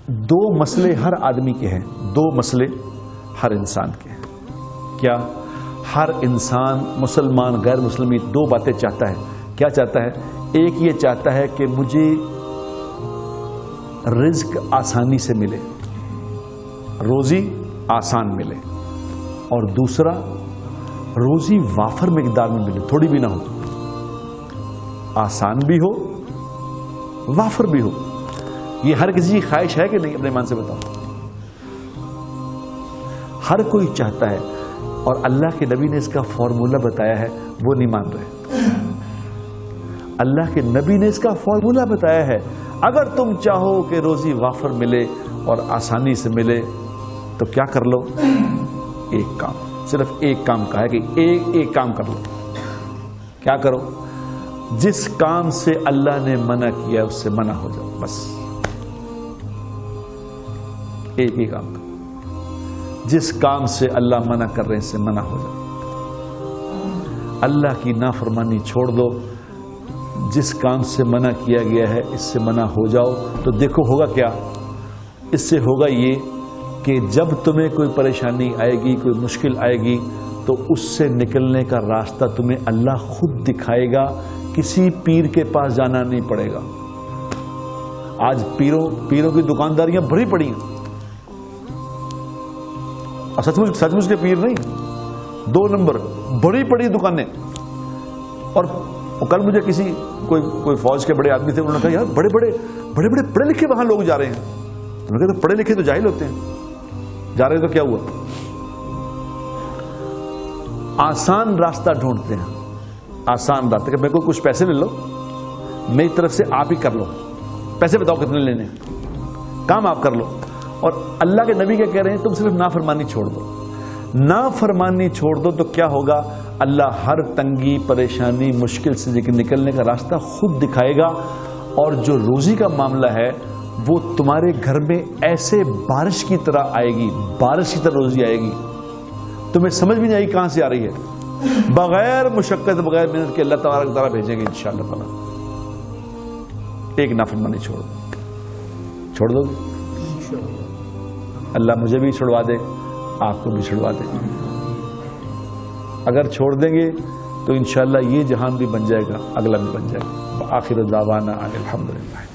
دو مسئلے ہر آدمی کے ہیں، دو مسئلے ہر انسان کے ہیں۔ کیا؟ ہر انسان مسلمان غیر مسلم دو باتیں چاہتا ہے۔ کیا چاہتا ہے؟ ایک یہ چاہتا ہے کہ مجھے رزق آسانی سے ملے، روزی آسان ملے، اور دوسرا روزی وافر مقدار میں ملے، تھوڑی بھی نہ ہو، آسان بھی ہو وافر بھی ہو۔ یہ ہر کسی کی خواہش ہے کہ نہیں؟ اپنے ایمان سے بتاؤ۔ ہر کوئی چاہتا ہے، اور اللہ کے نبی نے اس کا فارمولہ بتایا ہے، وہ نہیں مان رہے۔ اللہ کے نبی نے اس کا فارمولہ بتایا ہے، اگر تم چاہو کہ روزی وافر ملے اور آسانی سے ملے تو کیا کر لو؟ ایک کام، صرف ایک کام کہا ہے کہ ایک کام کر لو۔ کیا کرو؟ جس کام سے اللہ نے منع کیا اس سے منع ہو جاؤ، بس ایک ہی کام کرو۔ جس کام سے اللہ منع کر رہے ہیں اس سے منع ہو جاؤ۔ اللہ کی نافرمانی چھوڑ دو، جس کام سے منع کیا گیا ہے اس سے منع ہو جاؤ، تو دیکھو ہوگا کیا؟ اس سے ہوگا یہ کہ جب تمہیں کوئی پریشانی آئے گی، کوئی مشکل آئے گی، تو اس سے نکلنے کا راستہ تمہیں اللہ خود دکھائے گا، کسی پیر کے پاس جانا نہیں پڑے گا۔ آج پیروں کی دکانداریاں بھری پڑی ہیں، اور سچ مچ کے پیر نہیں، 2 نمبر بڑی پڑی دکانیں۔ اور کل مجھے کوئی فوج کے بڑے آدمی تھے، انہوں نے کہا یار بڑے بڑے پڑھے لکھے وہاں لوگ جا رہے ہیں۔ انہوں نے کہا تو پڑھے لکھے تو جاہل ہوتے ہیں، جا رہے تو کیا ہوا؟ آسان راستہ ڈھونڈتے ہیں، آسان راستہ کہ میرے کو کچھ پیسے لے لو، میری طرف سے آپ ہی کر لو، پیسے بتاؤ کتنے لینے، کام آپ کر لو۔ اور اللہ کے نبی کیا کہہ رہے ہیں؟ تم صرف نافرمانی چھوڑ دو۔ نافرمانی چھوڑ دو تو کیا ہوگا؟ اللہ ہر تنگی، پریشانی، مشکل سے نکلنے کا راستہ خود دکھائے گا، اور جو روزی کا معاملہ ہے وہ تمہارے گھر میں ایسے بارش کی طرح آئے گی، بارش کی طرح روزی آئے گی، تمہیں سمجھ بھی نہیں آئی کہاں سے آ رہی ہے، بغیر مشقت، بغیر محنت کے اللہ تبارک و تعالیٰ بھیجیں گے انشاءاللہ تعالیٰ۔ ایک نافرمانی چھوڑ دو گے، اللہ مجھے بھی چھڑوا دے، آپ کو بھی چھڑوا دے۔ اگر چھوڑ دیں گے تو انشاءاللہ یہ جہان بھی بن جائے گا، اگلا بھی بن جائے گا۔ آخر دعوانا ان الحمدللہ۔